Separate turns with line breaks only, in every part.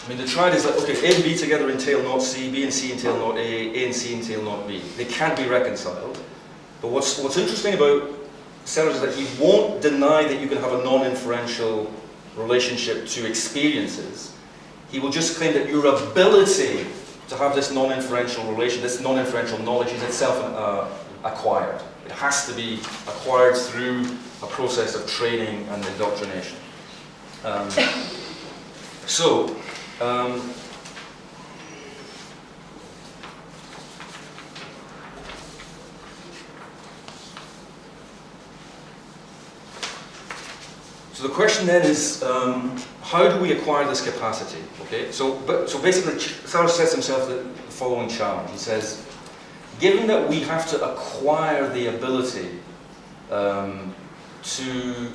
I mean, the triad is like, okay, A and B together entail not C, B and C entail not A and C entail not B. They can't be reconciled. But what's interesting about Sellers is that he won't deny that you can have a non-inferential relationship to experiences. He will just claim that your ability to have this non-inferential relation, this non-inferential knowledge is itself acquired. It has to be acquired through a process of training and indoctrination. So the question then is, how do we acquire this capacity? Okay, so basically, Sellers sets himself the following challenge. He says, given that we have to acquire the ability to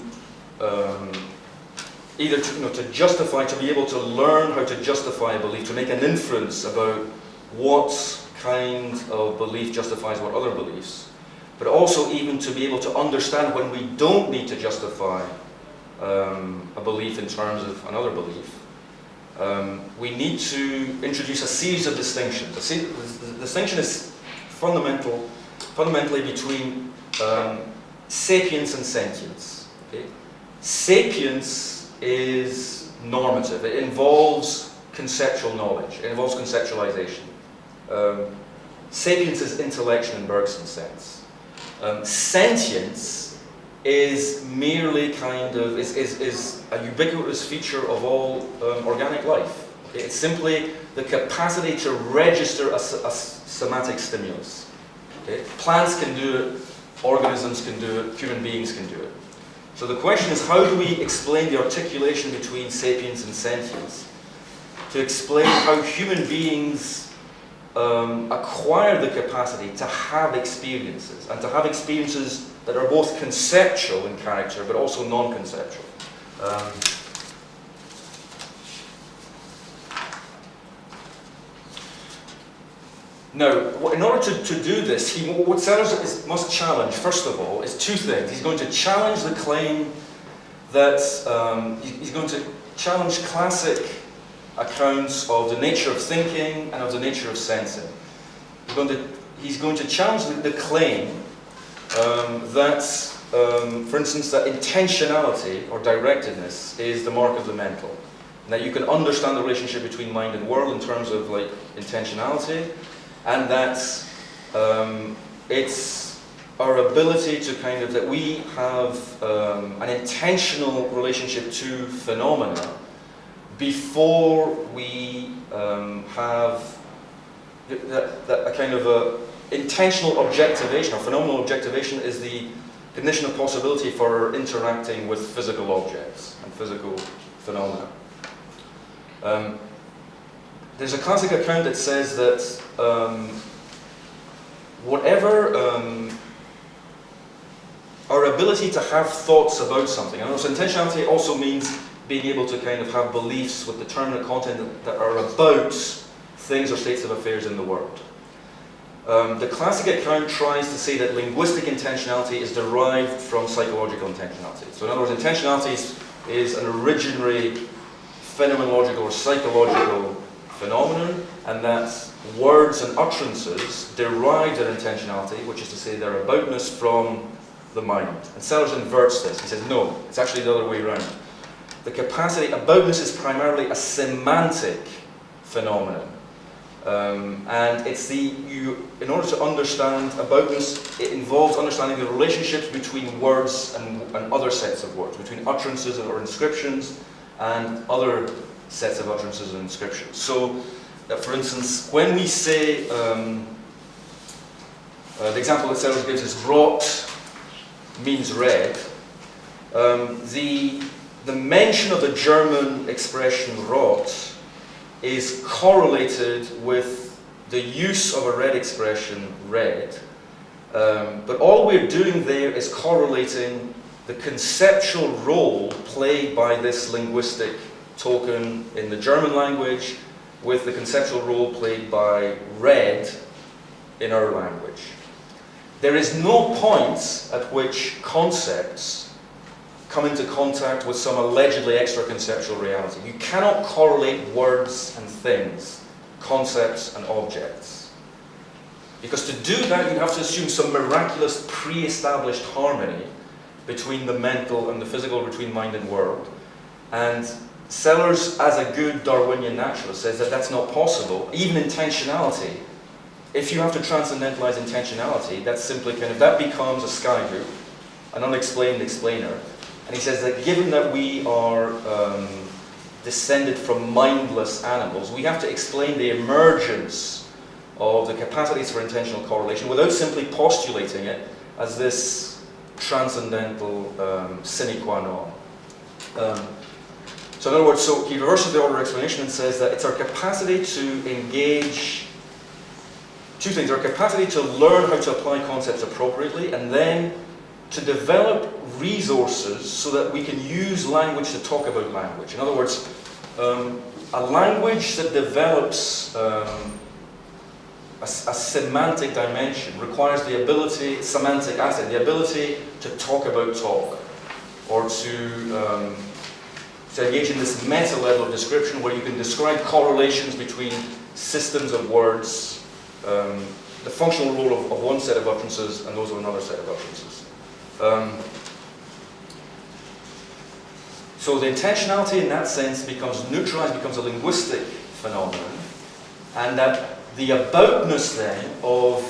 either to justify, to be able to learn how to justify a belief, to make an inference about what kind of belief justifies what other beliefs, but also even to be able to understand when we don't need to justify a belief in terms of another belief, we need to introduce a series of distinctions. The distinction is fundamentally between sapience and sentience. Okay? Sapience is normative. It involves conceptual knowledge. It involves conceptualization. Sapience is intellection in Bergson's sense. Sentience is merely is a ubiquitous feature of all organic life. Okay? It's simply the capacity to register a somatic stimulus. Okay? Plants can do it, organisms can do it, human beings can do it. So the question is, how do we explain the articulation between sapience and sentience to explain how human beings acquire the capacity to have experiences, and to have experiences that are both conceptual in character but also non-conceptual. Now, in order to do this, what Sellers must challenge, first of all, is two things. He's going to challenge the claim that he's going to challenge classic accounts of the nature of thinking and of the nature of sensing. He's going to challenge the claim that, for instance, that intentionality or directedness is the mark of the mental. And that you can understand the relationship between mind and world in terms of like intentionality, and that it's our ability to that we have an intentional relationship to phenomena before we have a kind of a intentional objectivation, or phenomenal objectivation, is the condition of possibility for interacting with physical objects and physical phenomena. There's a classic account that says that whatever our ability to have thoughts about something, and also intentionality also means being able to have beliefs with determinate content that are about things or states of affairs in the world. The classic account tries to say that linguistic intentionality is derived from psychological intentionality. So in other words, intentionality is an originary phenomenological or psychological phenomenon, and that words and utterances derive their intentionality, which is to say their aboutness, from the mind. And Sellers inverts this. He says, no, it's actually the other way around. The capacity, aboutness is primarily a semantic phenomenon. And it's in order to understand aboutness, it involves understanding the relationships between words and other sets of words, between utterances or inscriptions and other sets of utterances and inscriptions. So, for instance, when we say, the example that Sellers gives is rot means red, the mention of the German expression rot is correlated with the use of a red expression, red. But all we're doing there is correlating the conceptual role played by this linguistic token in the German language with the conceptual role played by red in our language. There is no point at which concepts come into contact with some allegedly extra-conceptual reality. You cannot correlate words and things, concepts and objects. Because to do that, you have to assume some miraculous pre-established harmony between the mental and the physical, between mind and world. And Sellers, as a good Darwinian naturalist, says that that's not possible. Even intentionality, if you have to transcendentalize intentionality, that's simply that becomes a sky group, an unexplained explainer. And he says that given that we are descended from mindless animals, we have to explain the emergence of the capacities for intentional correlation without simply postulating it as this transcendental sine qua non. So in other words, he reverses the order of explanation and says that it's our capacity to engage two things: our capacity to learn how to apply concepts appropriately, and then to develop resources so that we can use language to talk about language. In other words, a language that develops a semantic dimension requires the ability, semantic asset, the ability to talk about talk, or to engage in this meta level of description where you can describe correlations between systems of words, the functional role of one set of utterances and those of another set of utterances. So the intentionality in that sense becomes neutralized, becomes a linguistic phenomenon, and that the aboutness then of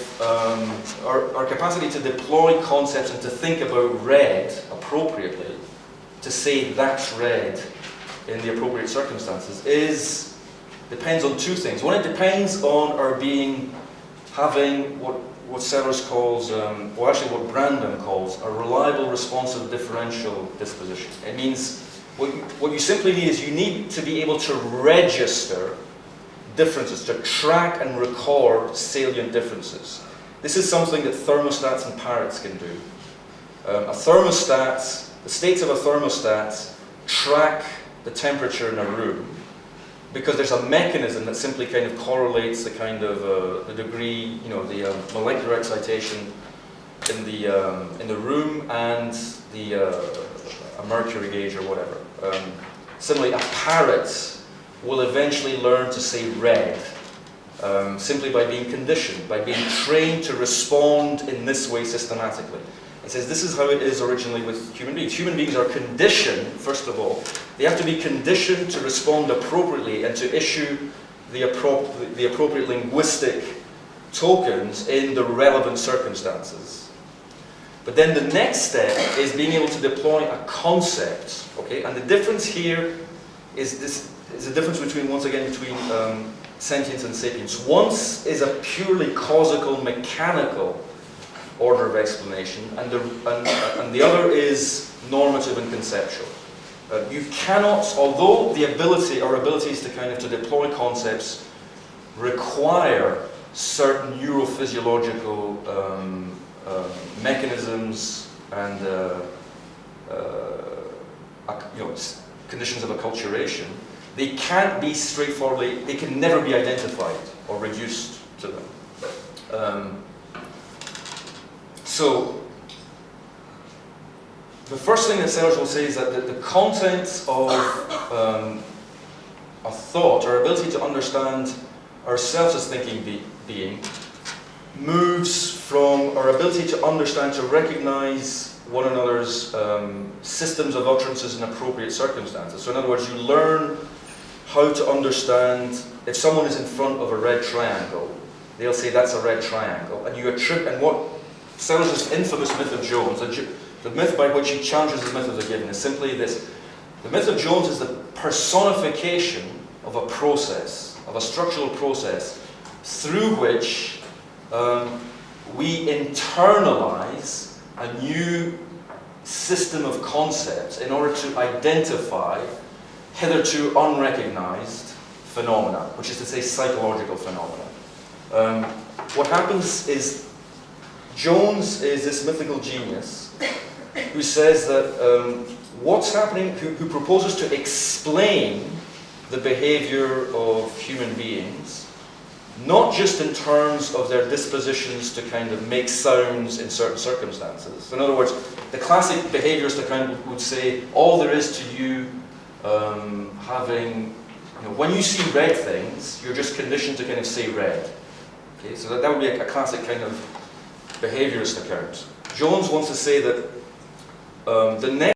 our capacity to deploy concepts and to think about red appropriately, to say that's red in the appropriate circumstances, depends on two things. One, it depends on our having what Sellers calls, or actually what Brandon calls, a reliable, responsive, differential disposition. It means what you simply need is you need to be able to register differences, to track and record salient differences. This is something that thermostats and parrots can do. A thermostat, the states of a thermostat track the temperature in a room because there's a mechanism that simply correlates the the degree, the molecular excitation in the room and a mercury gauge or whatever. Similarly, a parrot will eventually learn to say red simply by being conditioned, by being trained to respond in this way systematically. It says this is how it is originally with human beings. Human beings are conditioned, first of all, they have to be conditioned to respond appropriately and to issue the appropriate linguistic tokens in the relevant circumstances. But then the next step is being able to deploy a concept, okay? And the difference here is a difference between, once again, between sentience and sapience. Once is a purely causical, mechanical order of explanation, and the other is normative and conceptual. You cannot, although our abilities to deploy concepts require certain neurophysiological mechanisms and conditions of acculturation, they can't be straightforwardly, they can never be identified or reduced to them. So, the first thing that Sellers will say is that the content of a thought, our ability to understand ourselves as thinking being, moves from our ability to understand, to recognize one another's systems of utterances in appropriate circumstances. So in other words, you learn how to understand if someone is in front of a red triangle, they'll say that's a red triangle, and what Sellers' infamous myth of Jones, the myth by which he challenges the myth of the given, is simply this. The myth of Jones is the personification of a process, of a structural process, through which we internalize a new system of concepts in order to identify hitherto unrecognized phenomena, which is to say psychological phenomena. What happens is Jones is this mythical genius who says that what's happening, who proposes to explain the behavior of human beings not just in terms of their dispositions to kind of make sounds in certain circumstances. In other words, the classic behaviourist account would say, all there is to you when you see red things, you're just conditioned to kind of say red. Okay, so that would be a classic kind of behaviourist account. Jones wants to say that the next